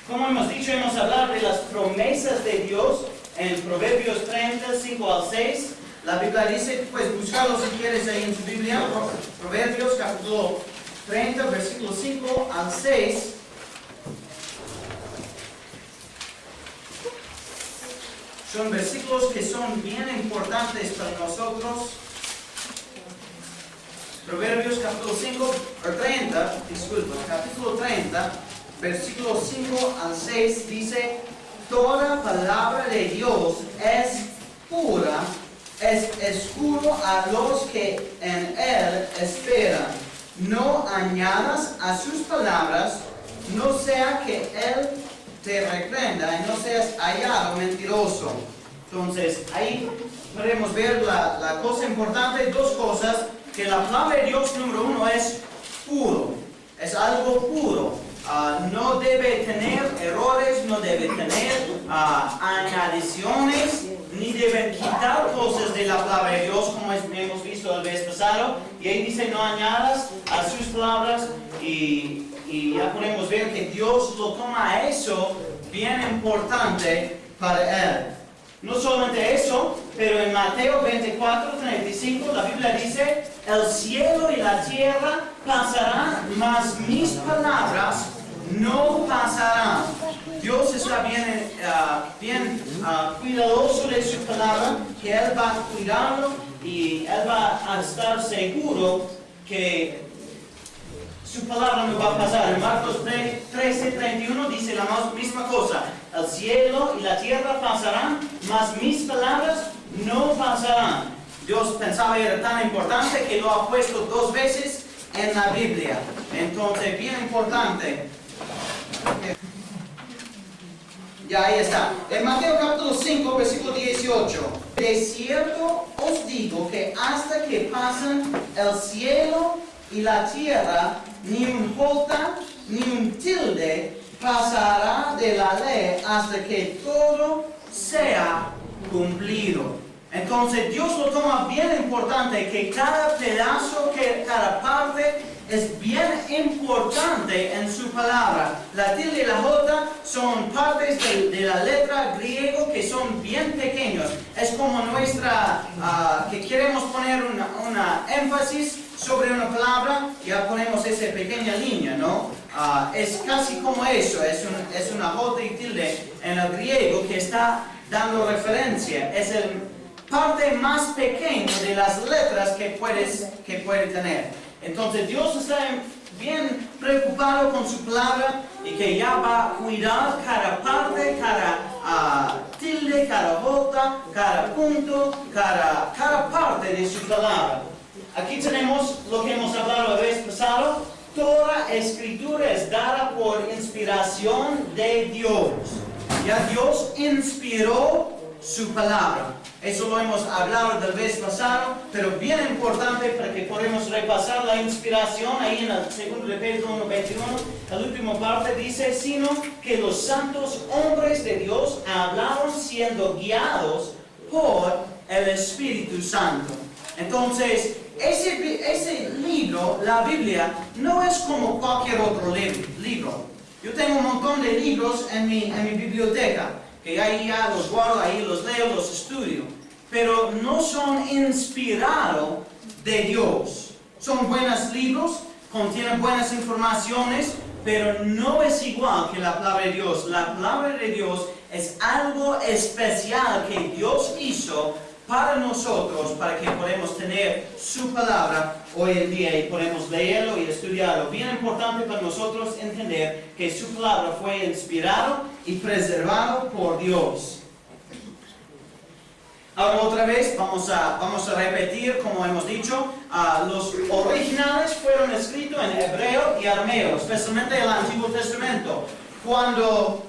Como hemos dicho, hemos hablado de las promesas de Dios en Proverbios 30, 5 al 6. La Biblia dice, pues búscalo si quieres ahí en su Biblia, Proverbios capítulo 30, versículo 5 al 6. Son versículos que son bien importantes para nosotros. Proverbios capítulo 30, versículo 5 al 6 dice: toda palabra de Dios es pura, es escudo a los que en él esperan. No añadas a sus palabras, no sea que él te reprenda y no seas hallado mentiroso. Entonces, ahí podemos ver la cosa importante, dos cosas, que la palabra de Dios, número uno, es puro, es algo puro. No debe tener errores, no debe tener añadiciones, ni deben quitar cosas de la palabra de Dios, como hemos visto el vez pasado. Y ahí dice, no añadas a sus palabras, y ya podemos ver que Dios lo toma a eso bien importante para él. No solamente eso, pero en Mateo 24, 35, la Biblia dice: el cielo y la tierra pasarán, mas mis palabras no pasarán. Dios está bien cuidadoso de su palabra, que Él va a cuidarlo y Él va a estar seguro que su palabra no va a pasar. En Marcos 13, 31 dice la misma cosa: el cielo y la tierra pasarán, mas mis palabras no pasarán. Dios pensaba que era tan importante que lo ha puesto 2 veces en la Biblia. Entonces, bien importante. Ya, ahí está. En Mateo capítulo 5, versículo 18. De cierto os digo que hasta que pasen el cielo y la tierra, ni un jota ni un tilde pasará de la ley hasta que todo sea cumplido. Entonces Dios lo toma bien importante, que cada pedazo, que cada parte es bien importante en su palabra. La tilde y la jota son partes de la letra griego que son bien pequeños. Es como nuestra, que queremos poner una énfasis sobre una palabra, ya ponemos esa pequeña línea, ¿no? Es casi como eso, es una jota y tilde en el griego que está dando referencia. Es el parte más pequeña de las letras que puede tener. Entonces Dios está bien preocupado con su palabra y que ya va a cuidar cada parte, cada tilde, cada jota, cada punto, cada parte de su palabra. Aquí tenemos lo que hemos hablado la vez pasada. Toda escritura es dada por inspiración de Dios. Ya Dios inspiró su palabra. Eso lo hemos hablado del vez pasado, pero bien importante para que podamos repasar la inspiración. Ahí en el 2 de Pedro 1:21, la última parte dice: sino que los santos hombres de Dios hablaron siendo guiados por el Espíritu Santo. Entonces, ese libro, la Biblia, no es como cualquier otro libro. Yo tengo un montón de libros en mi biblioteca, que ahí ya los guardo, ahí los leo, los estudio, pero no son inspirados de Dios. Son buenos libros, contienen buenas informaciones, pero no es igual que la palabra de Dios. La palabra de Dios es algo especial que Dios hizo para nosotros, para que podamos tener su palabra hoy en día y podemos leerlo y estudiarlo. Bien importante para nosotros entender que su palabra fue inspirado y preservado por Dios. Ahora otra vez vamos a repetir, como hemos dicho, los originales fueron escritos en hebreo y arameo, especialmente el Antiguo Testamento. Cuando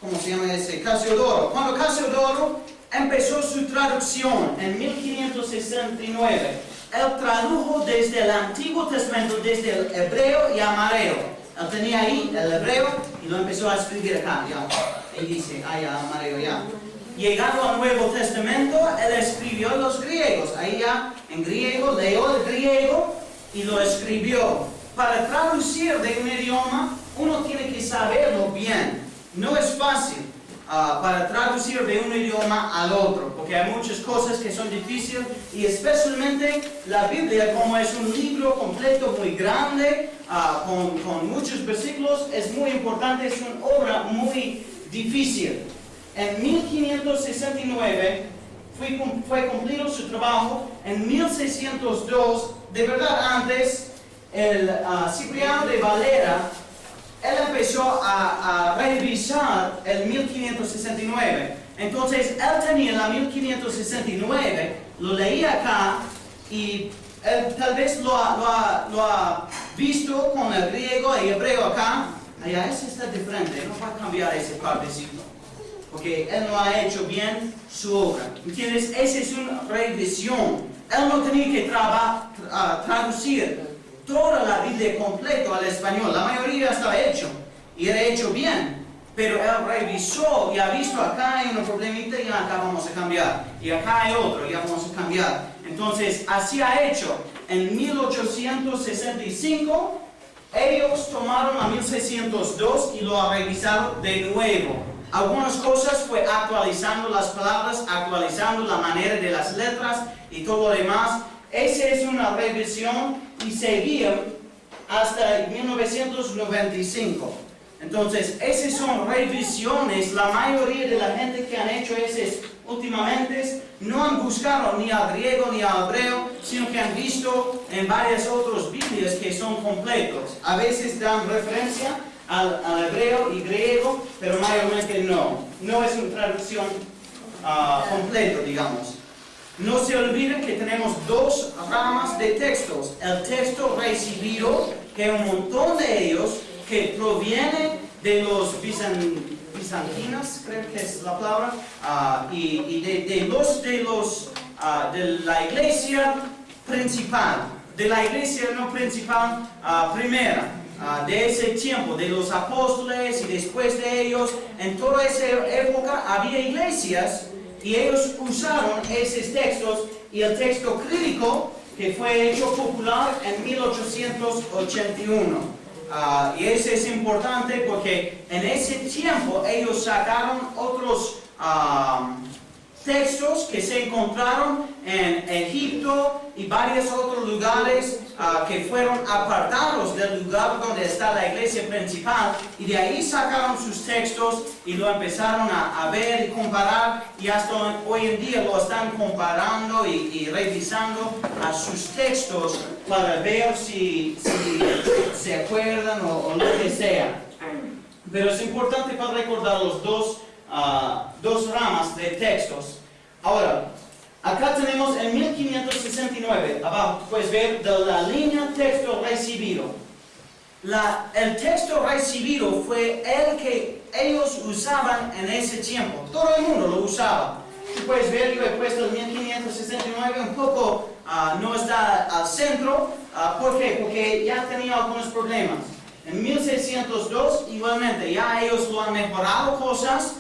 ¿cómo se llama ese? Casiodoro. Cuando Casiodoro empezó su traducción en 1569, él tradujo desde el Antiguo Testamento, desde el hebreo y arameo. Él tenía ahí el hebreo y lo empezó a escribir acá, ya. Y dice, ya, arameo, ya. Llegando al Nuevo Testamento, él escribió los griegos. Ahí ya, en griego, leyó el griego y lo escribió. Para traducir de un idioma, uno tiene que saberlo bien. No es fácil para traducir de un idioma al otro, porque hay muchas cosas que son difíciles, y especialmente la Biblia, como es un libro completo muy grande, con muchos versículos, es muy importante, es una obra muy difícil. En 1569 fue cumplido su trabajo. En 1602, de verdad antes, el Cipriano de Valera, él empezó a revisar el 1569. Entonces, él tenía la 1569, lo leía acá, y él tal vez lo ha visto con el griego y hebreo acá. Allá, ese está diferente, no va a cambiar ese partecito, porque él no ha hecho bien su obra. ¿Entiendes? Esa es una revisión. Él no tenía que traducir toda la Biblia completa al español. La mayoría estaba hecho, y era hecho bien. Pero él revisó y ha visto, acá hay un problemita y acá vamos a cambiar. Y acá hay otro y vamos a cambiar. Entonces, así ha hecho. En 1865, ellos tomaron a 1602 y lo han revisado de nuevo. Algunas cosas fue actualizando las palabras, actualizando la manera de las letras y todo lo demás. Esa es una revisión y seguía hasta 1995. Entonces, esas son revisiones. La mayoría de la gente que han hecho esas últimamente no han buscado ni al griego ni al hebreo, sino que han visto en varias otras Biblias que son completos. A veces dan referencia al hebreo y griego, pero mayormente no. No es una traducción completa, digamos. No se olviden que tenemos dos ramas de textos. El texto recibido, que hay un montón de ellos, que proviene de los bizantinos, creo que es la palabra, y de la iglesia principal, de la iglesia no principal primera, de ese tiempo, de los apóstoles y después de ellos. En toda esa época había iglesias y ellos usaron esos textos, y el texto crítico que fue hecho popular en 1881. Y eso es importante porque en ese tiempo ellos sacaron otros textos que se encontraron en Egipto y varios otros lugares que fueron apartados del lugar donde está la iglesia principal, y de ahí sacaron sus textos y lo empezaron a ver y comparar, y hasta hoy en día lo están comparando y revisando a sus textos para ver si se acuerdan o lo que sea. Pero es importante para recordar los dos ramas de textos. Ahora, acá tenemos en 1569, abajo puedes ver de la línea texto recibido. El texto recibido fue el que ellos usaban en ese tiempo. Todo el mundo lo usaba. Tú puedes ver, yo he puesto el 1569 un poco, no está al centro. ¿Por qué? Porque ya tenía algunos problemas. En 1602, igualmente, ya ellos lo han mejorado cosas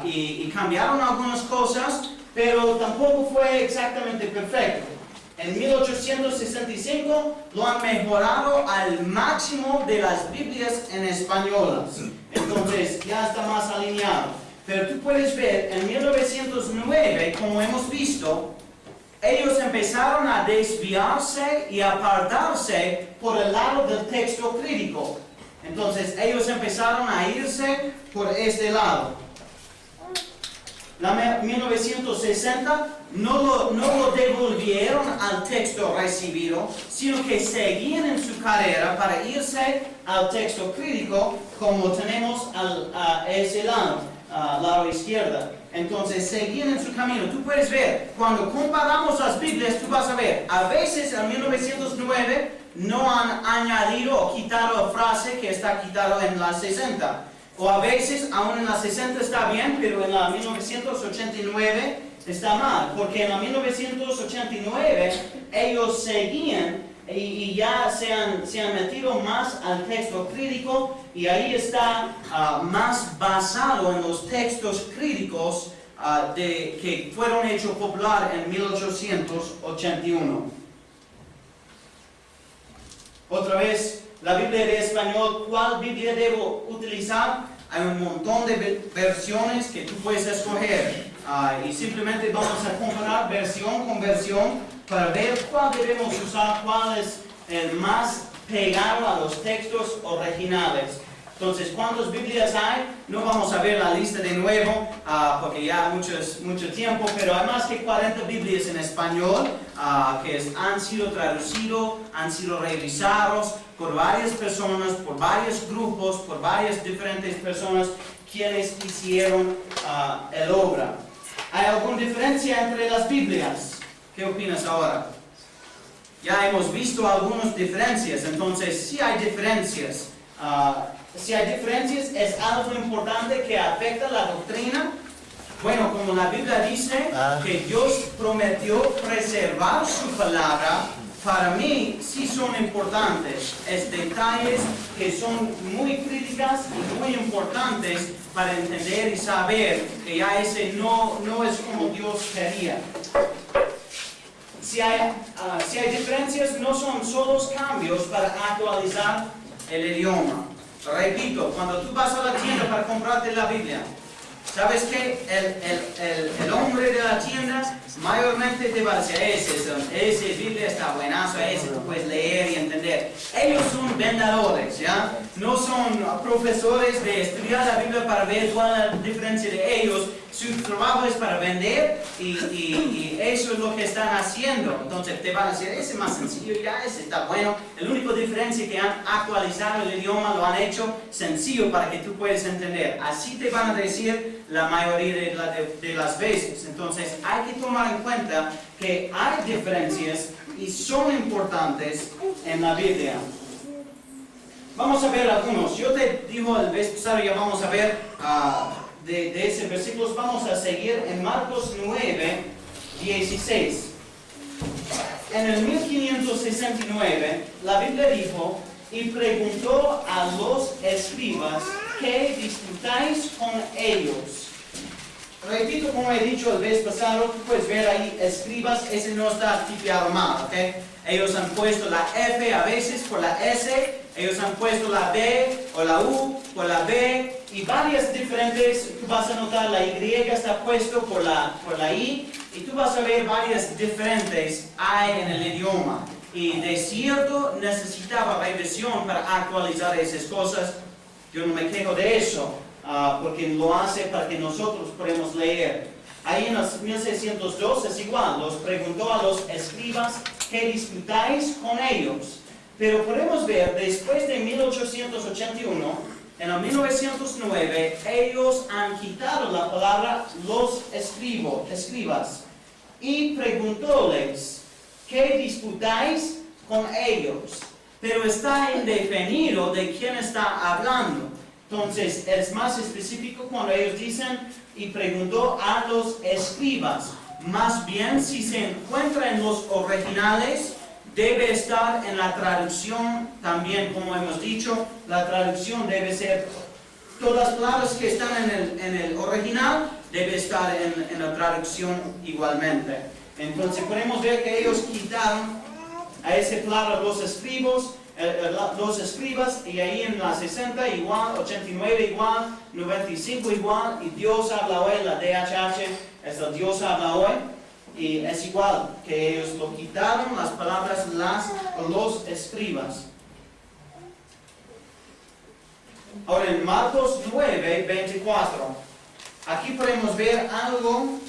y cambiaron algunas cosas, pero tampoco fue exactamente perfecto. En 1865 lo han mejorado al máximo de las Biblias en español. Entonces ya está más alineado. Pero tú puedes ver, en 1909, como hemos visto, ellos empezaron a desviarse y apartarse por el lado del texto crítico. Entonces ellos empezaron a irse por este lado. La 1960 no lo devolvieron al texto recibido, sino que seguían en su carrera para irse al texto crítico, como tenemos a ese lado izquierda. Entonces seguían en su camino. Tú puedes ver, cuando comparamos las Biblias, tú vas a ver, a veces en 1909 no han añadido o quitado la frase que está quitado en la 60. O a veces, aún en la 60 está bien, pero en la 1989 está mal. Porque en la 1989 ellos seguían y ya se han metido más al texto crítico, y ahí está más basado en los textos críticos que fueron hechos popular en 1881. Otra vez, la Biblia de español, ¿cuál Biblia debo utilizar? Hay un montón de versiones que tú puedes escoger. Y simplemente vamos a comparar versión con versión para ver cuál debemos usar, cuál es el más pegado a los textos originales. Entonces, ¿cuántas Biblias hay? No vamos a ver la lista de nuevo, porque ya mucho tiempo, pero hay más que 40 Biblias en español que han sido traducidos, han sido revisados por varias personas, por varios grupos, por varias diferentes personas quienes hicieron el obra. ¿Hay alguna diferencia entre las Biblias? ¿Qué opinas ahora? Ya hemos visto algunas diferencias, entonces sí hay diferencias. Si hay diferencias, ¿es algo importante que afecta la doctrina? Bueno, como la Biblia dice que Dios prometió preservar su palabra, para mí sí son importantes. Es detalles que son muy críticas y muy importantes para entender y saber que ya ese no es como Dios quería. Si hay diferencias, no son solo cambios para actualizar el idioma. Repito, cuando tú vas a la tienda para comprarte la Biblia, ¿sabes qué? El hombre de la tienda mayormente te va a decir, ese Biblia está buenazo, ese tú puedes leer y entender. Ellos son vendedores, ¿ya? No son profesores de estudiar la Biblia para ver cuál es la diferencia de ellos. Su trabajo es para vender y eso es lo que están haciendo. Entonces te van a decir, ese es más sencillo, ya ese está bueno. La única diferencia es que han actualizado el idioma, lo han hecho sencillo para que tú puedas entender. Así te van a decir la mayoría de las veces. Entonces hay que tomar en cuenta que hay diferencias y son importantes en la Biblia. Vamos a ver algunos. Yo te digo el vez pasado, ya vamos a ver de esos versículos. Vamos a seguir en Marcos 9, 16. En el 1569, la Biblia dijo, y preguntó a los escribas, ¿qué disputáis con ellos? Repito, como he dicho el vez pasado, tú puedes ver ahí escribas, ese no está tipiado mal, ¿ok? Ellos han puesto la F a veces por la S, ellos han puesto la B o la U por la B, y varias diferentes, tú vas a notar la Y está puesto por la I, y tú vas a ver varias diferentes hay en el idioma. Y de cierto necesitaba revisión para actualizar esas cosas. Yo no me quejo de eso. Porque lo hace para que nosotros podamos leer. Ahí en los 1602 es igual, los preguntó a los escribas, ¿qué disputáis con ellos? Pero podemos ver, después de 1881, en el 1909, ellos han quitado la palabra los escribas, y preguntóles, ¿qué disputáis con ellos? Pero está indefinido de quién está hablando. Entonces, es más específico cuando ellos dicen, y preguntó a los escribas. Más bien, si se encuentra en los originales, debe estar en la traducción también, como hemos dicho. La traducción debe ser, todas las palabras que están en el original, debe estar en la traducción igualmente. Entonces, podemos ver que ellos quitaron a esa palabra los escribas, y ahí en la 60 igual, 89 igual, 95 igual, y Dios habla hoy, la DHH es el Dios habla hoy, y es igual, que ellos lo quitaron, las palabras los escribas. Ahora en Marcos 9, 24, aquí podemos ver algo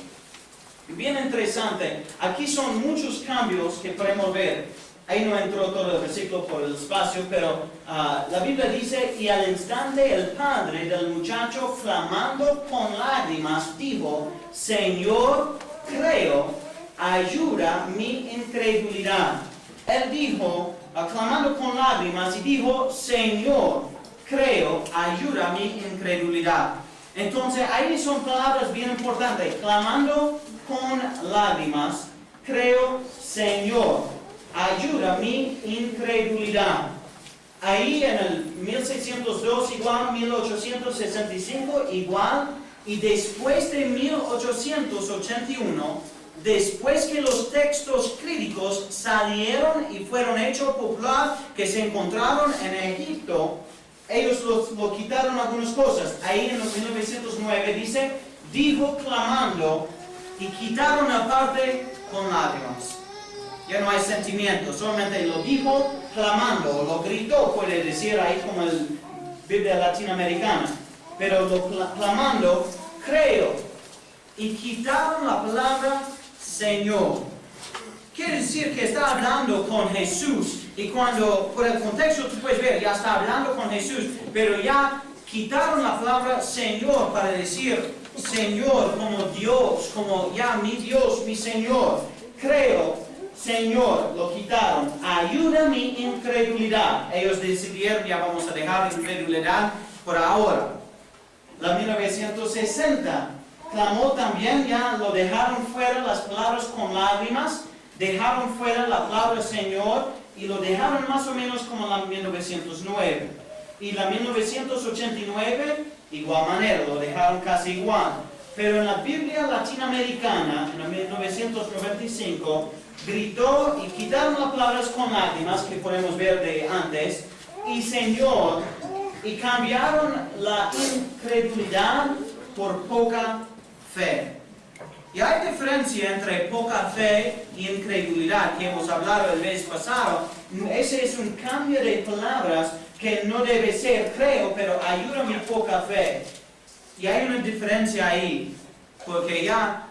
bien interesante. Aquí son muchos cambios que podemos ver. Ahí no entró todo el versículo por el espacio, pero la Biblia dice, y al instante el padre del muchacho, clamando con lágrimas, dijo, Señor, creo, ayuda mi incredulidad. Él dijo, clamando con lágrimas, y dijo, Señor, creo, ayuda mi incredulidad. Entonces, ahí son palabras bien importantes, clamando con lágrimas, creo, Señor, ayuda mi incredulidad. Ahí en el 1602 igual, 1865 igual, y después de 1881, después que los textos críticos salieron y fueron hechos popular, que se encontraron en Egipto, ellos lo quitaron algunas cosas. Ahí en 1909 dice, dijo clamando, y quitaron la parte con lágrimas. Ya no hay sentimiento, solamente lo dijo clamando, o lo gritó, puede decir ahí como el Biblia latinoamericana. Pero lo clamando, creo, y quitaron la palabra Señor. Quiere decir que está hablando con Jesús, y cuando, por el contexto tú puedes ver, ya está hablando con Jesús, pero ya quitaron la palabra Señor para decir Señor como Dios, como ya mi Dios, mi Señor. Creo, Señor, lo quitaron. Ayuda mi incredulidad. Ellos decidieron, ya vamos a dejar la incredulidad por ahora. La 1960 clamó también, ya lo dejaron fuera las palabras con lágrimas, dejaron fuera la palabra Señor y lo dejaron más o menos como la 1909. Y la 1989, igual manera, lo dejaron casi igual. Pero en la Biblia latinoamericana, en la 1995, gritó y quitaron las palabras con lágrimas, que podemos ver de antes, y Señor, y cambiaron la incredulidad por poca fe. Y hay diferencia entre poca fe y incredulidad, que hemos hablado el mes pasado. Ese es un cambio de palabras que no debe ser, creo, pero ayuda mi poca fe. Y hay una diferencia ahí, porque ya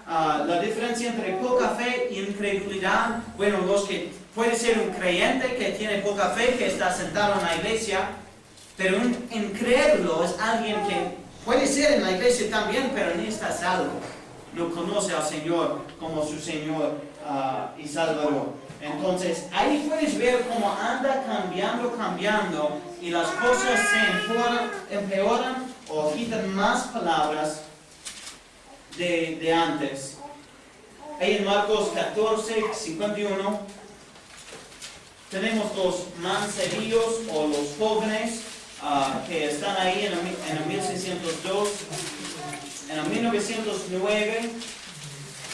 la diferencia entre poca fe y incredulidad, bueno, los que puede ser un creyente que tiene poca fe, que está sentado en la iglesia, pero un incrédulo es alguien que puede ser en la iglesia también, pero ni está salvo. No conoce al Señor como su Señor y Salvador. Entonces, ahí puedes ver cómo anda cambiando, y las cosas se empeoran o quitan más palabras de antes. Ahí en Marcos 14, 51, tenemos los mancebillos o los jóvenes que están ahí en el 1602. En el 1909,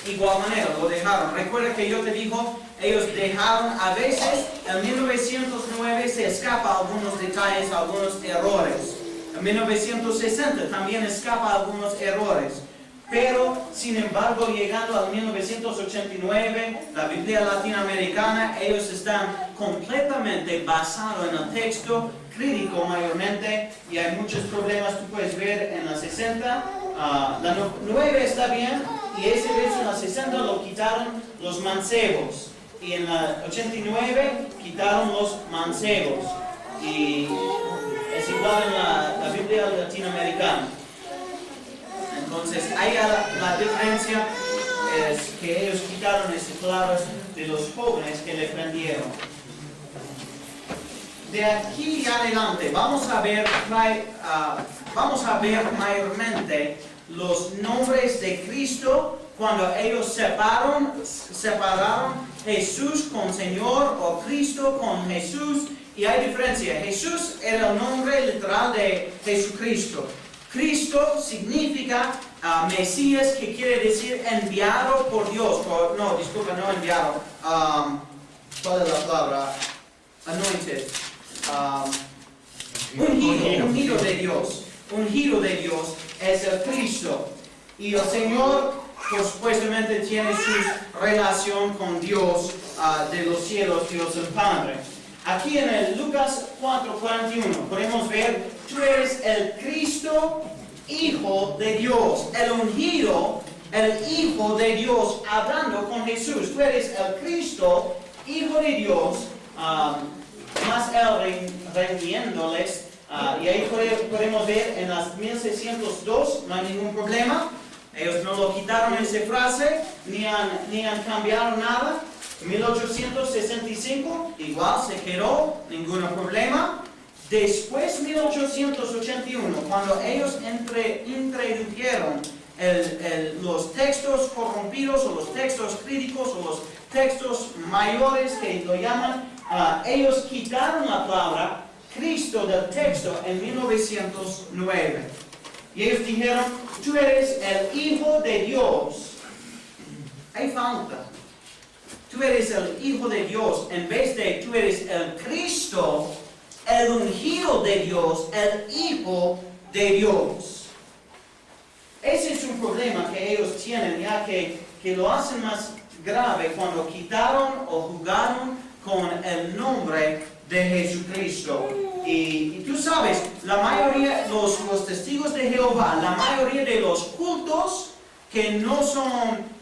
igual manera, lo dejaron. Recuerda que yo te digo, ellos dejaron, a veces, en 1909 se escapa algunos detalles, algunos errores. En 1960 también escapa algunos errores. Pero, sin embargo, llegando al 1989, la Biblia latinoamericana, ellos están completamente basados en el texto crítico mayormente, y hay muchos problemas, tú puedes ver en la 60. La 9 está bien, y ese verso en la 60 lo quitaron los mancebos, y en la 89 quitaron los mancebos, y es igual en la Biblia latinoamericana. Entonces, ahí la diferencia es que ellos quitaron esas palabras de los jóvenes que le prendieron. De aquí adelante vamos a ver mayormente los nombres de Cristo cuando ellos separaron Jesús con Señor o Cristo con Jesús, y hay diferencia. Jesús era el nombre literal de Jesucristo. Cristo significa Mesías, que quiere decir enviado por Dios. No enviado. ¿Cuál es la palabra? Anointed. Ungido de Dios. Ungido de Dios es el Cristo. Y el Señor, pues, supuestamente tiene su relación con Dios de los cielos, Dios el Padre. Aquí en el Lucas 4:41 podemos ver, tú eres el Cristo, Hijo de Dios, el ungido, el Hijo de Dios, hablando con Jesús. Tú eres el Cristo, Hijo de Dios, más él reuniéndoles, y ahí podemos ver en las 1602, no hay ningún problema. Ellos no lo quitaron esa frase, ni han cambiado nada. 1865, igual se quedó, ningún problema. Después, 1881, cuando ellos introdujeron los textos corrompidos, o los textos críticos, o los textos mayores, que lo llaman, ellos quitaron la palabra Cristo del texto en 1909. Y ellos dijeron, tú eres el Hijo de Dios. hay falta. Tú eres el Hijo de Dios en vez de tú eres el Cristo, el ungido de Dios, el Hijo de Dios. Ese es un problema que ellos tienen, ya que lo hacen más grave cuando quitaron o jugaron con el nombre de Jesucristo. Y tú sabes, la mayoría, los testigos de Jehová, la mayoría de los cultos que no son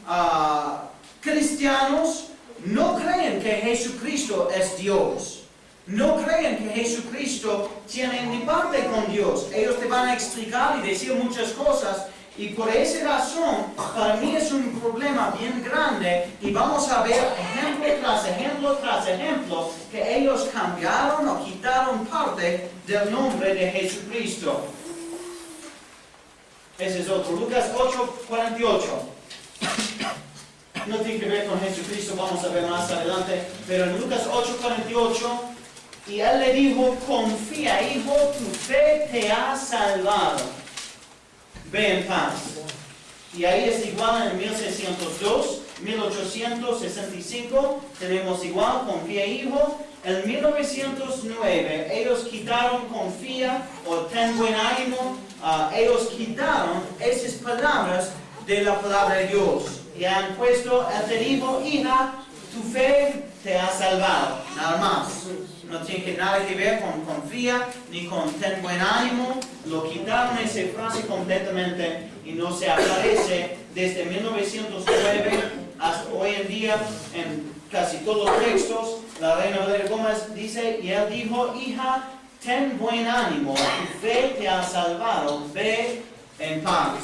cristianos, no creen que Jesucristo es Dios. No creen que Jesucristo tiene ni parte con Dios. Ellos te van a explicar y decir muchas cosas. Y por esa razón, para mí es un problema bien grande. Y vamos a ver ejemplo tras ejemplo tras ejemplo que ellos cambiaron o quitaron parte del nombre de Jesucristo. Ese es otro. Lucas 8:48. No tiene que ver con Jesucristo, vamos a ver más adelante. Pero en Lucas 8:48, y él le dijo: confía, hijo, tu fe te ha salvado. Ve en paz. Y ahí es igual en 1602, 1865, tenemos igual, confía, hijo. En 1909, ellos quitaron confía o ten buen ánimo. Ellos quitaron esas palabras de la palabra de Dios. Y han puesto, él te dijo: hija, tu fe te ha salvado. Nada más. No tiene nada que ver con confía ni con ten buen ánimo. Lo quitaron esa frase completamente y no se aparece desde 1909 hasta hoy en día en casi todos los textos. La Reina Valera Gómez dice: y él dijo, hija, ten buen ánimo, tu fe te ha salvado, ve en paz.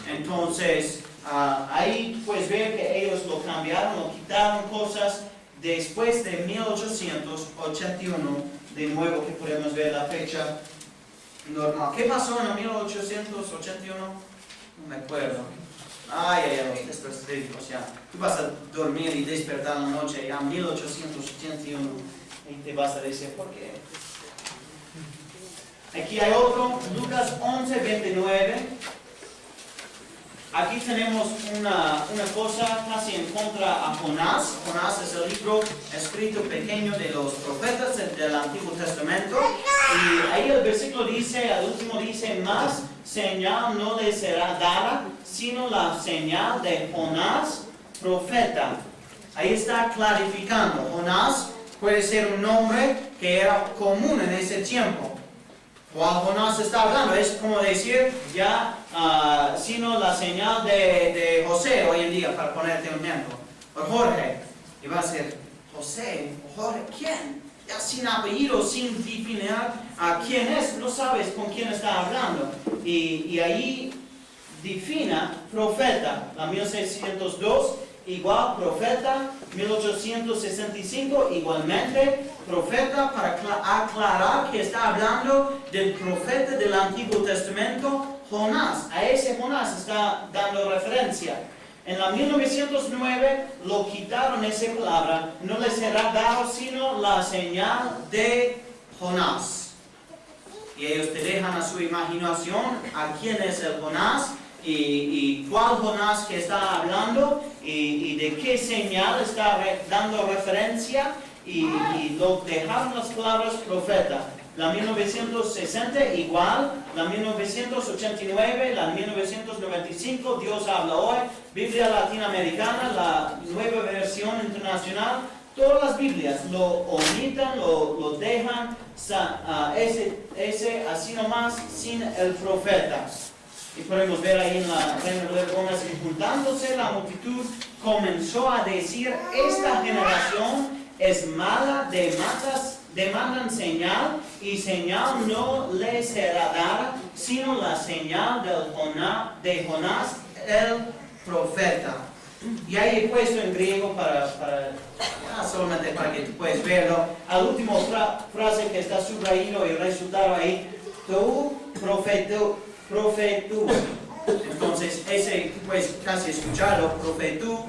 Entonces, ahí puedes ver que ellos lo cambiaron, lo quitaron cosas. Después de 1881, de nuevo que podemos ver la fecha normal. ¿Qué pasó en 1881? No me acuerdo. Los textos bíblicos ya. Tú vas a dormir y despertar en la noche ya 1881 y te vas a decir: ¿por qué? Aquí hay otro, Lucas 11:29. Aquí tenemos una cosa casi en contra a Jonás. Jonás es el libro escrito pequeño de los profetas del Antiguo Testamento. Y ahí el versículo dice, al último dice: más señal no le será dada, sino la señal de Jonás, profeta. Ahí está clarificando. Jonás puede ser un nombre que era común en ese tiempo. ¿Cuál Jonás está hablando? Es como decir ya, sino la señal de José hoy en día, para ponerte un ejemplo. O Jorge. Y va a ser José, Jorge, ¿quién? Ya sin apellido, sin definir a quién es, no sabes con quién está hablando. Y ahí defina profeta, la 1602. Igual profeta, 1865, igualmente profeta, para aclarar que está hablando del profeta del Antiguo Testamento, Jonás. A ese Jonás está dando referencia. En la 1909 lo quitaron esa palabra, no le será dado sino la señal de Jonás. Y ellos te dejan a su imaginación a quién es el Jonás. Y cuál Jonás que está hablando y de qué señal está dando referencia y lo dejaron las palabras profeta. La 1960 igual, la 1989, la 1995, Dios habla hoy, Biblia latinoamericana, la nueva versión internacional. Todas las Biblias lo omitan, lo dejan ese así nomás sin el profeta. Y podemos ver ahí en la Reina Valera Gómez: y juntándose la multitud, comenzó a decir: esta generación es mala, demandan señal, y señal no le será dada, sino la señal de Jonás, el profeta. Y ahí he puesto en griego solamente para que tú puedas verlo. Al último frase que está subrayado y resultado ahí: tú, profetú. Entonces, ese puedes casi escucharlo, profetú,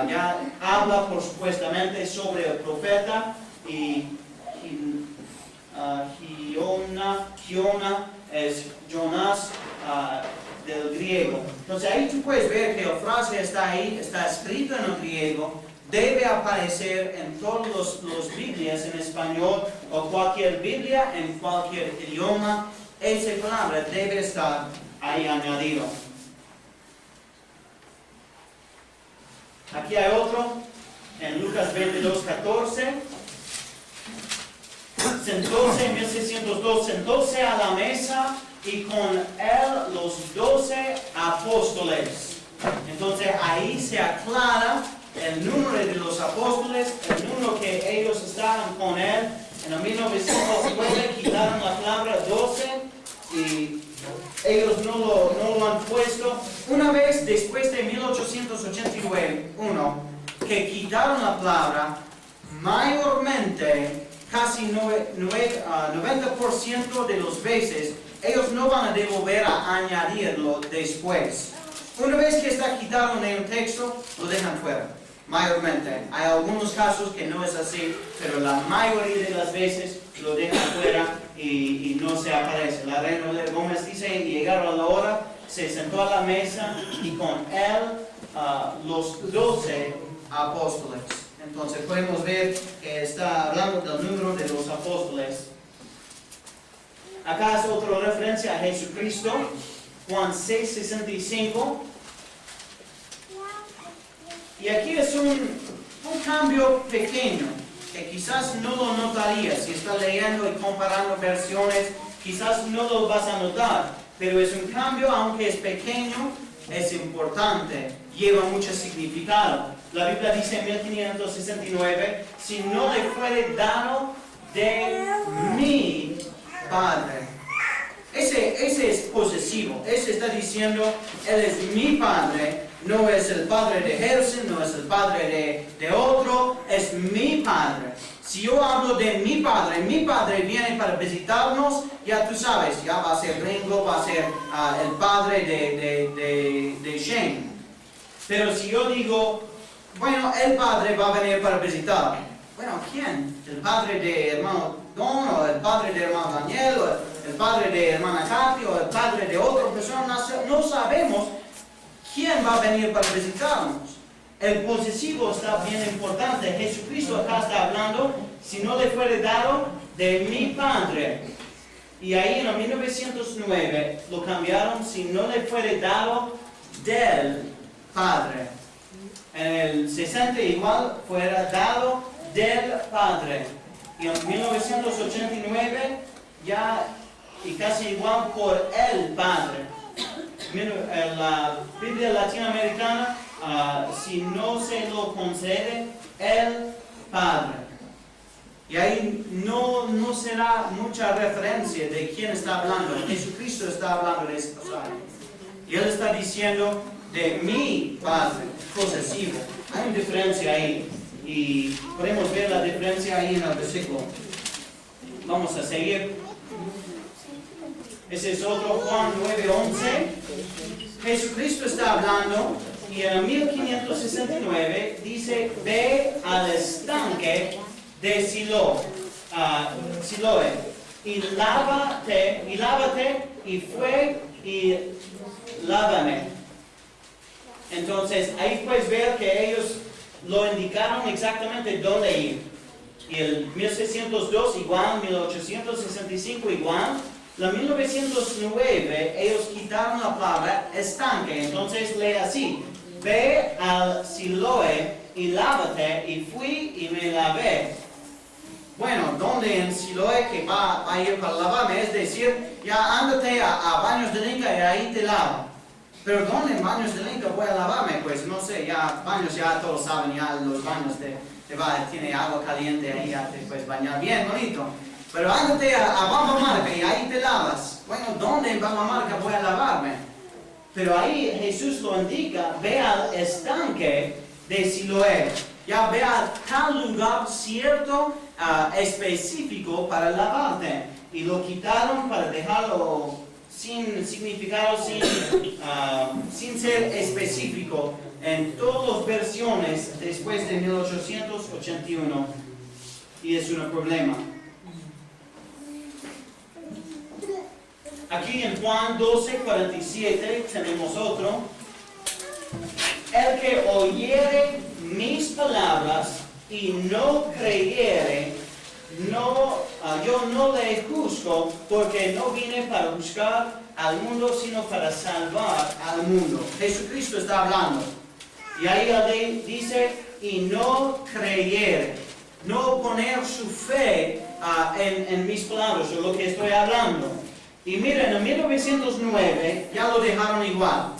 ya habla por supuestamente sobre el profeta. Y Giona es Jonás, del griego. Entonces ahí tú puedes ver que la frase está ahí, está escrito en el griego, debe aparecer en todas las Biblias en español o cualquier Biblia en cualquier idioma. Esa palabra debe estar ahí añadido. Aquí hay otro, en Lucas 22:14. Sentóse en 1602, sentóse a la mesa y con él los 12 apóstoles. Entonces ahí se aclara el número de los apóstoles, el número que ellos estaban con él. En el 1909 quitaron la palabra 12 y ellos no lo han puesto. Una vez después de 1881, que quitaron la palabra, mayormente, casi 90% de las veces, ellos no van a volver a añadirlo después. Una vez que está quitado en el texto, lo dejan fuera. Mayormente. Hay algunos casos que no es así, pero la mayoría de las veces lo dejan fuera y no se aparece. La reina Gómez dice, y llegaron a la hora, se sentó a la mesa y con él los 12 apóstoles. Entonces podemos ver que está hablando del número de los apóstoles. Acá es otra referencia a Jesucristo, Juan 6:65. Y aquí es un cambio pequeño, que quizás no lo notarías si estás leyendo y comparando versiones, quizás no lo vas a notar, pero es un cambio, aunque es pequeño, es importante, lleva mucho significado. La Biblia dice en 1569, si no le fuere dado de mi Padre. Ese es posesivo, ese está diciendo, Él es mi Padre. No es el padre de Gerson, no es el padre de otro, es mi Padre. Si yo hablo de mi Padre viene para visitarnos, ya tú sabes, ya va a ser Ringo, va a ser el padre de Shane. Pero si yo digo, bueno, el Padre va a venir para visitar, bueno, ¿quién? ¿El padre de hermano Don, o el padre de hermano Daniel, o el padre de hermana Katy, o el padre de otra persona? No sabemos. ¿Quién va a venir para visitarnos? El posesivo está bien importante. Jesucristo acá está hablando, si no le fuere dado de mi Padre. Y ahí en el 1909 lo cambiaron, si no le fuere dado del Padre. En el 60 igual fuera dado del Padre. Y en 1989 ya y casi igual por el Padre. La Biblia latinoamericana, si no se lo concede el Padre. Y ahí no será mucha referencia de quién está hablando. Jesucristo está hablando de ese pasaje. Y Él está diciendo de mi Padre, posesivo. Hay una diferencia ahí. Y podemos ver la diferencia ahí en el versículo. Vamos a seguir. Ese es otro Juan 9:11. Jesucristo está hablando y en 1569 dice, ve al estanque de Siloé y lávate y fue y lávame. Entonces ahí puedes ver que ellos lo indicaron exactamente dónde ir. Y el 1602 igual, 1865 igual. La 1909 ellos quitaron la palabra estanque, entonces lee así, ve al Siloé y lávate, y fui y me lavé. Bueno, ¿dónde en Siloé que va a ir para lavarme? Es decir, ya ándate a Baños del Inca y ahí te lavo. Pero ¿dónde en Baños del Inca voy a lavarme? Pues no sé, ya baños ya todos saben, ya los baños tiene agua caliente ahí, ya te puedes bañar bien bonito. Pero ándate a Bambamarca y ahí te lavas. Bueno, ¿dónde en Bambamarca voy a lavarme? Pero ahí Jesús lo indica, ve al estanque de Siloé. Ya ve a tal lugar cierto, específico para lavarte. Y lo quitaron para dejarlo sin significado, sin ser específico en todas las versiones después de 1881. Y es un problema. Aquí en Juan 12:47 tenemos otro. El que oyere mis palabras y no creyere, yo no le juzgo, porque no vine para juzgar al mundo, sino para salvar al mundo. Jesucristo está hablando. Y ahí él dice, y no creyere, no poner su fe en mis palabras o lo que estoy hablando. Y miren, en 1909 ya lo dejaron igual.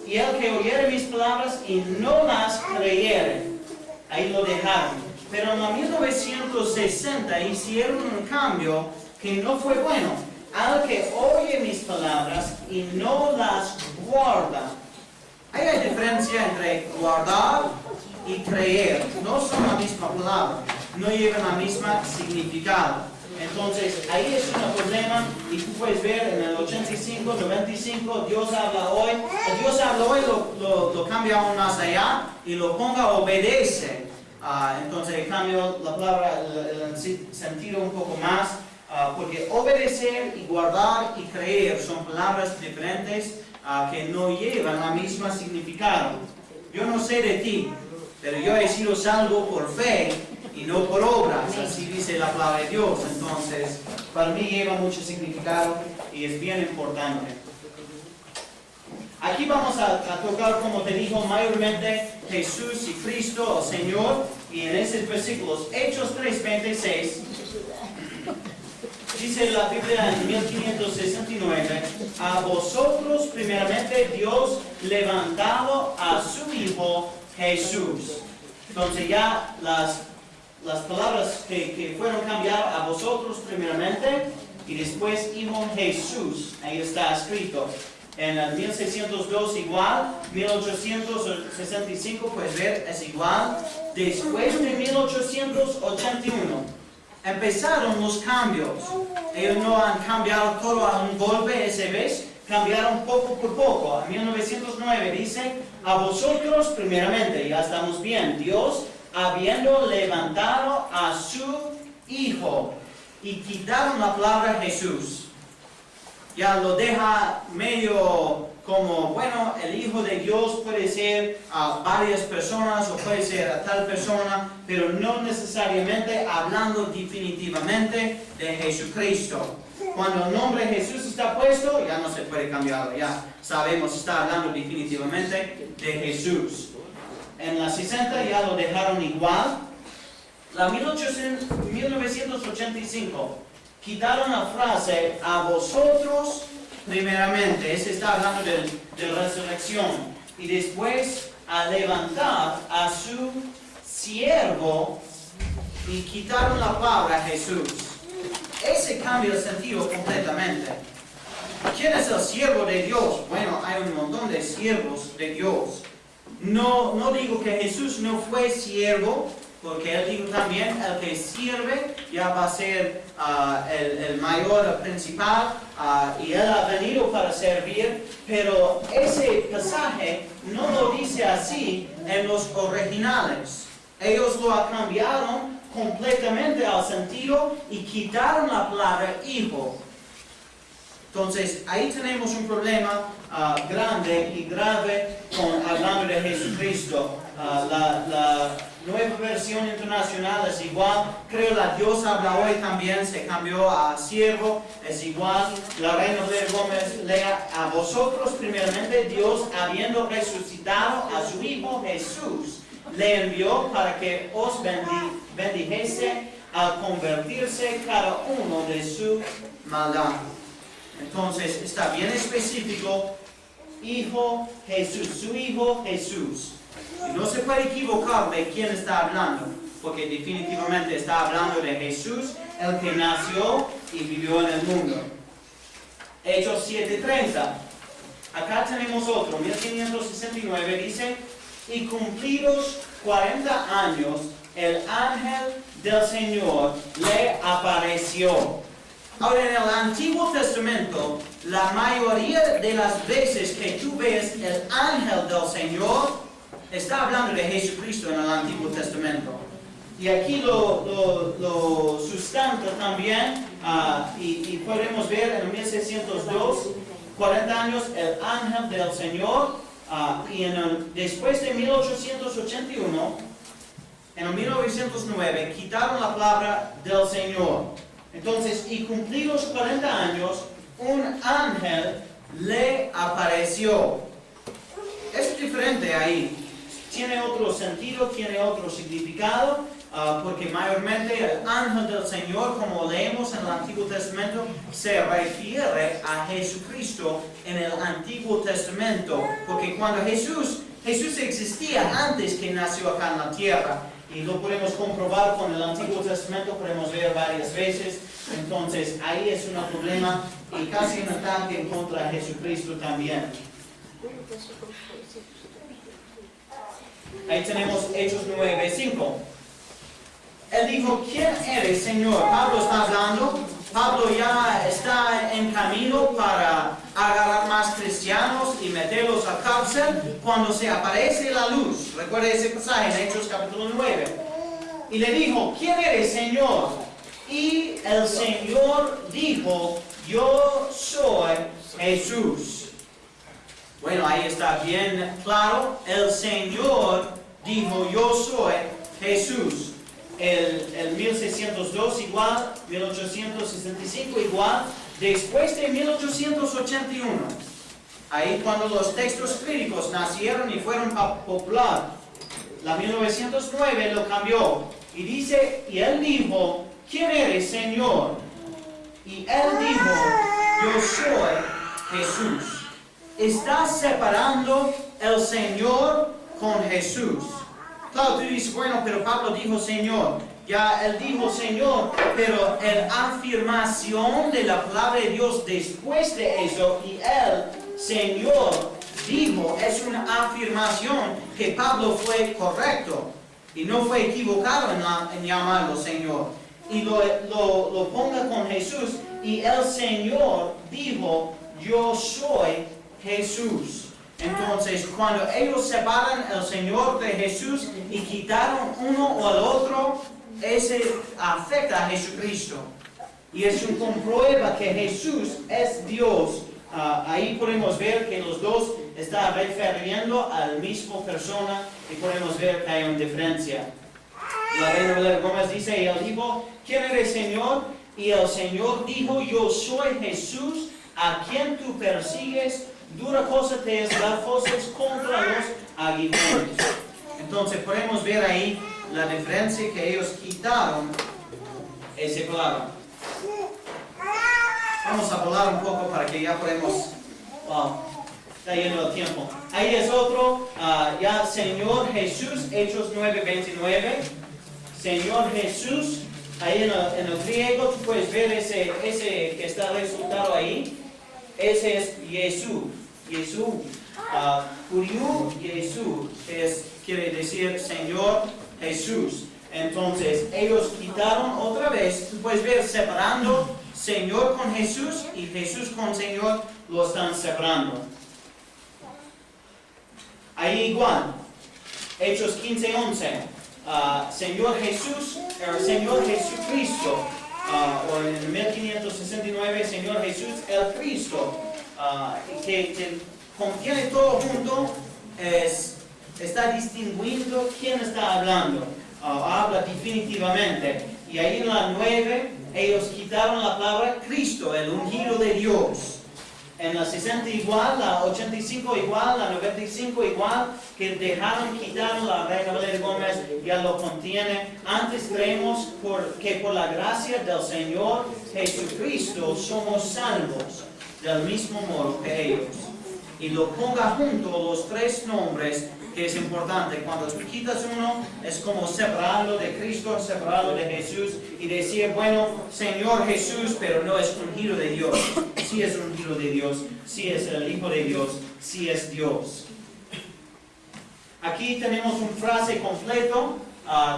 Y el que oyere mis palabras y no las creyere, ahí lo dejaron. Pero en 1960 hicieron un cambio que no fue bueno. Al que oye mis palabras y no las guarda. Ahí hay diferencia entre guardar y creer. No son la misma palabra, no llevan la misma significado. Entonces, ahí es un problema, y tú puedes ver en el 85, 95, Dios habla hoy lo cambia aún más allá y lo ponga obedece. Entonces, cambio la palabra, el sentido un poco más, porque obedecer y guardar y creer son palabras diferentes que no llevan la misma significado. Yo no sé de ti, pero yo he sido salvo por fe y no por obras, así dice la palabra de Dios. Entonces, para mí lleva mucho significado y es bien importante. Aquí vamos a tocar, como te digo, mayormente Jesús y Cristo, el Señor, y en esos versículos, Hechos 3:26, dice la Biblia en 1569, a vosotros primeramente Dios levantado a su Hijo Jesús. Entonces ya las palabras que fueron cambiadas, a vosotros primeramente y después Hijo Jesús, ahí está escrito. En el 1602 igual, 1865 puedes ver es igual. Después de 1881 empezaron los cambios. Ellos no han cambiado todo a un golpe esa vez, cambiaron poco por poco. En 1909 dice, a vosotros primeramente, ya estamos bien, Dios habiendo levantado a su Hijo, y quitaron la palabra Jesús. Ya lo deja medio como, bueno, el Hijo de Dios puede ser a varias personas o puede ser a tal persona, pero no necesariamente hablando definitivamente de Jesucristo. Cuando el nombre Jesús está puesto, ya no se puede cambiarlo, ya sabemos, está hablando definitivamente de Jesús. En la 60 ya lo dejaron igual. La 1985 quitaron la frase a vosotros primeramente. Ese está hablando de resurrección. Y después a levantar a su siervo, y quitaron la palabra Jesús. Ese cambia el sentido completamente. ¿Quién es el siervo de Dios? Bueno, hay un montón de siervos de Dios. No digo que Jesús no fue siervo, porque él dijo también, el que sirve ya va a ser el mayor, el principal, y él ha venido para servir, pero ese pasaje no lo dice así en los originales. Ellos lo cambiaron completamente al sentido y quitaron la palabra hijo. Entonces, ahí tenemos un problema grande y grave hablando de Jesucristo. La nueva versión internacional es igual. Creo la Dios habla hoy también se cambió a siervo, es igual. La Reina de Gómez lea a vosotros primeramente Dios habiendo resucitado a su Hijo Jesús le envió para que os bendijese al convertirse cada uno de su maldad. Entonces está bien específico, Hijo Jesús, su Hijo Jesús. Y no se puede equivocar de quién está hablando, porque definitivamente está hablando de Jesús, el que nació y vivió en el mundo. Hechos 7:30. Acá tenemos otro, 1569, dice, y cumplidos 40 años, el ángel del Señor le apareció. Ahora, en el Antiguo Testamento, la mayoría de las veces que tú ves el ángel del Señor, está hablando de Jesucristo en el Antiguo Testamento. Y aquí lo sustenta también, y podemos ver en 1602, 40 años, el ángel del Señor, y después de 1881, en 1909, quitaron la palabra del Señor. Entonces, y cumplidos 40 años, un ángel le apareció. Es diferente ahí. Tiene otro sentido, tiene otro significado, porque mayormente el ángel del Señor, como leemos en el Antiguo Testamento, se refiere a Jesucristo en el Antiguo Testamento, porque cuando Jesús existía antes que nació acá en la tierra, y lo podemos comprobar con el Antiguo Testamento, podemos ver varias veces. Entonces ahí es un problema y casi un ataque contra Jesucristo también. Ahí tenemos Hechos 9:5. Él dijo, ¿quién eres, Señor? Pablo está hablando. Pablo ya está en camino para agarrar más cristianos y meterlos a cárcel cuando se aparece la luz. Recuerda ese pasaje en Hechos capítulo 9. Y le dijo, ¿quién eres, Señor? Y el Señor dijo, yo soy Jesús. Bueno, ahí está bien claro. El Señor dijo, yo soy Jesús. El 1602 igual, 1865 igual, después de 1881. Ahí cuando los textos críticos nacieron y fueron popular. La 1909 lo cambió. Y dice, y él dijo, ¿quién eres, Señor? Y él dijo, yo soy Jesús. Está separando el Señor con Jesús. Claro, tú dices, bueno, pero Pablo dijo Señor. Ya él dijo Señor, pero la afirmación de la palabra de Dios después de eso, y él, Señor, dijo, es una afirmación que Pablo fue correcto y no fue equivocado en llamarlo Señor. Y lo ponga con Jesús, y el Señor dijo, yo soy Jesús. Entonces, cuando ellos separan el Señor de Jesús y quitaron uno o al otro, ese afecta a Jesucristo. Y es un comprueba que Jesús es Dios. Ahí podemos ver que los dos están refiriendo a la misma persona y podemos ver que hay una diferencia. La Reina Valera Gómez dice, y él dijo, ¿quién eres, Señor? Y el Señor dijo, yo soy Jesús, a quien tú persigues. Dura cosa te es dar voces contra los aguijones. Entonces podemos ver ahí la diferencia que ellos quitaron esa palabra. Vamos a hablar un poco para que ya podemos... Wow, está yendo el tiempo. Ahí es otro, ya Señor Jesús, Hechos 9:29. Señor Jesús, ahí en el griego tú puedes ver ese que está resultado ahí. Ese es Jesús. Jesús, Kuriu Jesús, quiere decir Señor Jesús. Entonces, ellos quitaron otra vez, tú puedes ver separando Señor con Jesús y Jesús con Señor, lo están separando. Ahí igual, Hechos 15:11, Señor Jesús, Señor Jesucristo, o en 1569, Señor Jesús el Cristo. Que contiene todo junto, está distinguiendo quién está hablando, habla definitivamente. Y ahí en la 9, ellos quitaron la palabra Cristo, el ungido de Dios. En la 60 igual, la 85 igual, la 95 igual, que quitaron la Reina Valera Gómez, ya lo contiene. Antes creemos que por la gracia del Señor Jesucristo somos salvos, del mismo modo que ellos. Y lo ponga junto los tres nombres, que es importante. Cuando tú quitas uno, es como separarlo de Cristo, separarlo de Jesús, y decir, bueno, Señor Jesús, pero no es ungido de Dios. Sí es ungido de Dios, sí es el Hijo de Dios, sí es Dios. Aquí tenemos una frase completo,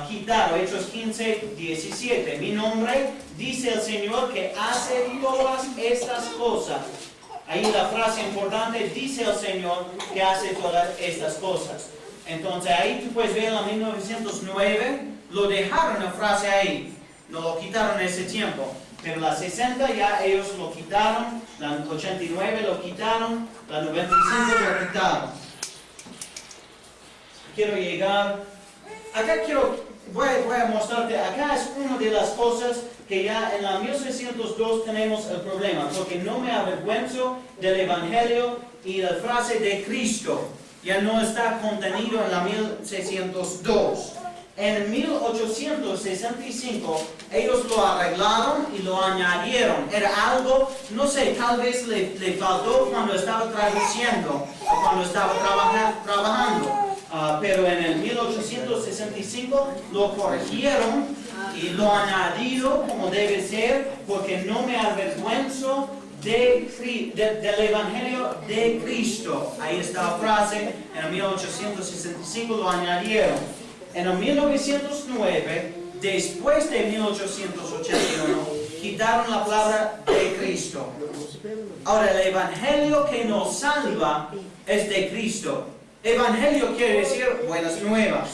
quitado, Hechos 15:17. Mi nombre, dice el Señor, que hace todas estas cosas. Ahí la frase importante, dice el Señor que hace todas estas cosas. Entonces ahí tú puedes ver en la 1909, lo dejaron la frase ahí, no lo quitaron en ese tiempo. Pero la 60 ya ellos lo quitaron, la 89 lo quitaron, la 95 lo quitaron. Quiero llegar, acá voy a mostrarte, acá es una de las cosas que ya en la 1602 tenemos el problema, porque no me avergüenzo del Evangelio y la frase de Cristo, ya no está contenido en la 1602. En 1865 ellos lo arreglaron y lo añadieron. Era algo, no sé, tal vez le faltó cuando estaba traduciendo o cuando estaba trabajando. Pero en el 1865 lo corrigieron y lo añadieron como debe ser, porque no me avergüenzo del Evangelio de Cristo. Ahí está la frase, en el 1865 lo añadieron. En el 1909, después de 1881, quitaron la palabra de Cristo. Ahora, el Evangelio que nos salva es de Cristo. Evangelio quiere decir buenas nuevas.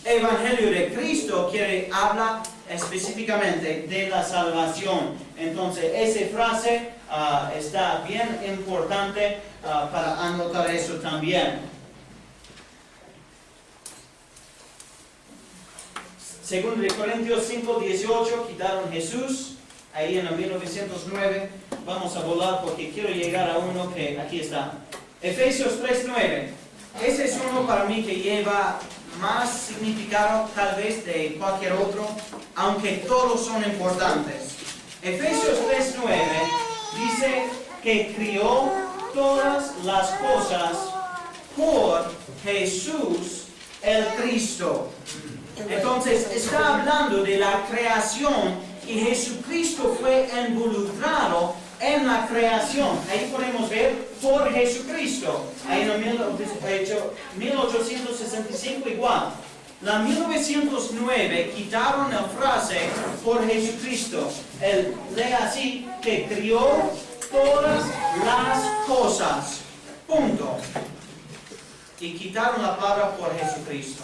Evangelio de Cristo habla específicamente de la salvación. Entonces, esa frase está bien importante para anotar eso también. Según de Corintios 5:18, quitaron Jesús, ahí en el 1909. Vamos a volar porque quiero llegar a uno que aquí está. Efesios 3:9. Ese es uno para mí que lleva más significado tal vez de cualquier otro, aunque todos son importantes. Efesios 3:9 dice que crió todas las cosas por Jesús el Cristo. Entonces está hablando de la creación y Jesucristo fue involucrado en la creación. Ahí podemos ver por Jesucristo. Ahí en 1865 igual. La 1909 quitaron la frase por Jesucristo. Él lee así que crió todas las cosas. Punto. Y quitaron la palabra por Jesucristo.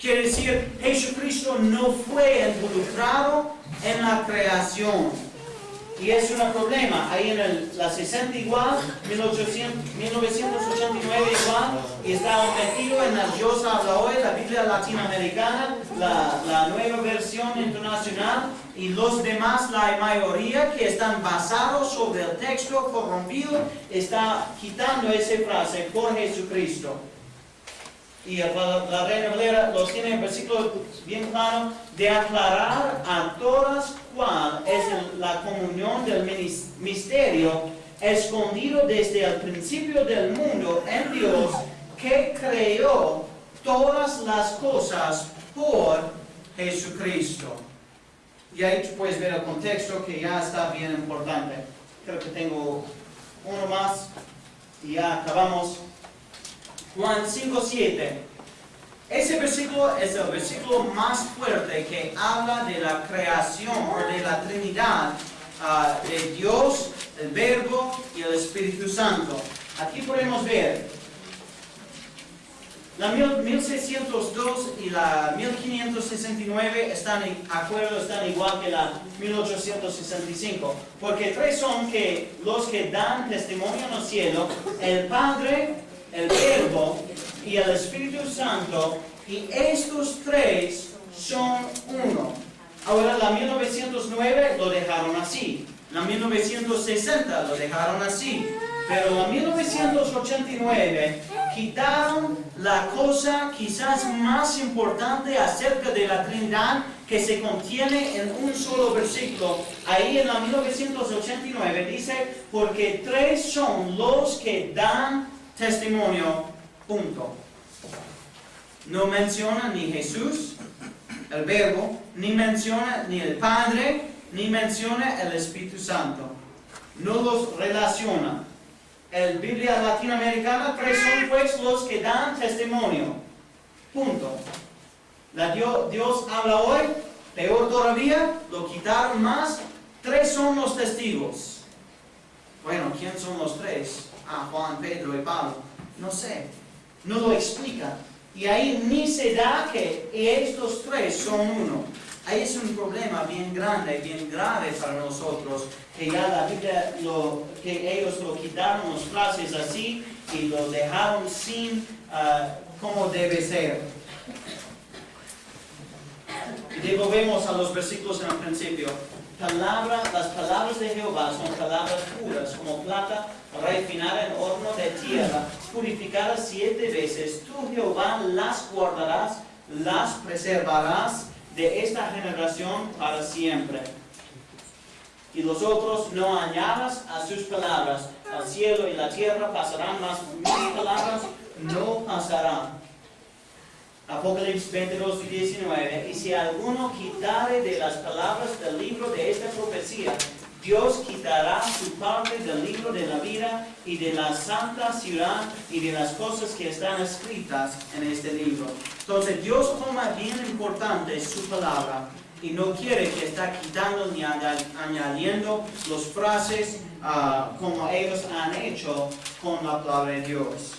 Quiere decir, Jesucristo no fue involucrado en la creación. Y es un problema. Ahí en la 60 igual, 1989 igual, y estaba metido en la Dios habla hoy, la Biblia latinoamericana, la nueva versión internacional, y los demás, la mayoría que están basados sobre el texto corrompido, está quitando esa frase por Jesucristo. Y la Reina Valera lo tiene en versículo bien claro, de aclarar a todas cuál es la comunión del misterio escondido desde el principio del mundo en Dios, que creó todas las cosas por Jesucristo. Y ahí tú puedes ver el contexto que ya está bien importante. Creo que tengo uno más y ya acabamos. Juan 5:7. Ese versículo es el versículo más fuerte que habla de la creación o de la Trinidad de Dios, el Verbo y el Espíritu Santo. Aquí podemos ver la 1602 y la 1569 están igual que la 1865, porque tres son los que dan testimonio en el cielo: el Padre, el Verbo y el Espíritu Santo, y estos tres son uno. Ahora la 1909 lo dejaron así, la 1960 lo dejaron así, pero la 1989 quitaron la cosa quizás más importante acerca de la Trinidad, que se contiene en un solo versículo. Ahí en la 1989 dice, porque tres son los que dan testimonio, punto. No menciona ni Jesús, el Verbo, ni menciona ni el Padre, ni menciona el Espíritu Santo. No los relaciona. En Biblia latinoamericana, tres son pues los que dan testimonio, punto. Dios habla hoy, peor todavía, lo quitaron más, tres son los testigos. Bueno, ¿quién son los tres? Juan, Pedro y Pablo. No sé, no lo explica. Y ahí ni se da que estos tres son uno. Ahí es un problema bien grande, bien grave para nosotros, que ya la Biblia, que ellos lo quitaron las frases así y lo dejaron sin como debe ser. Y devolvemos a los versículos en el principio. Las palabras de Jehová son palabras puras, como plata refinada en horno de tierra, purificadas 7 veces. Tú, Jehová, las guardarás, las preservarás de esta generación para siempre. Y los otros no añadas a sus palabras. El cielo y la tierra pasarán, mas mis palabras no pasarán. Apocalipsis 22 y 19. Y si alguno quitare de las palabras del libro de esta profecía, Dios quitará su parte del libro de la vida y de la santa ciudad y de las cosas que están escritas en este libro. Entonces Dios toma bien importante su palabra y no quiere que está quitando ni añadiendo las frases como ellos han hecho con la palabra de Dios.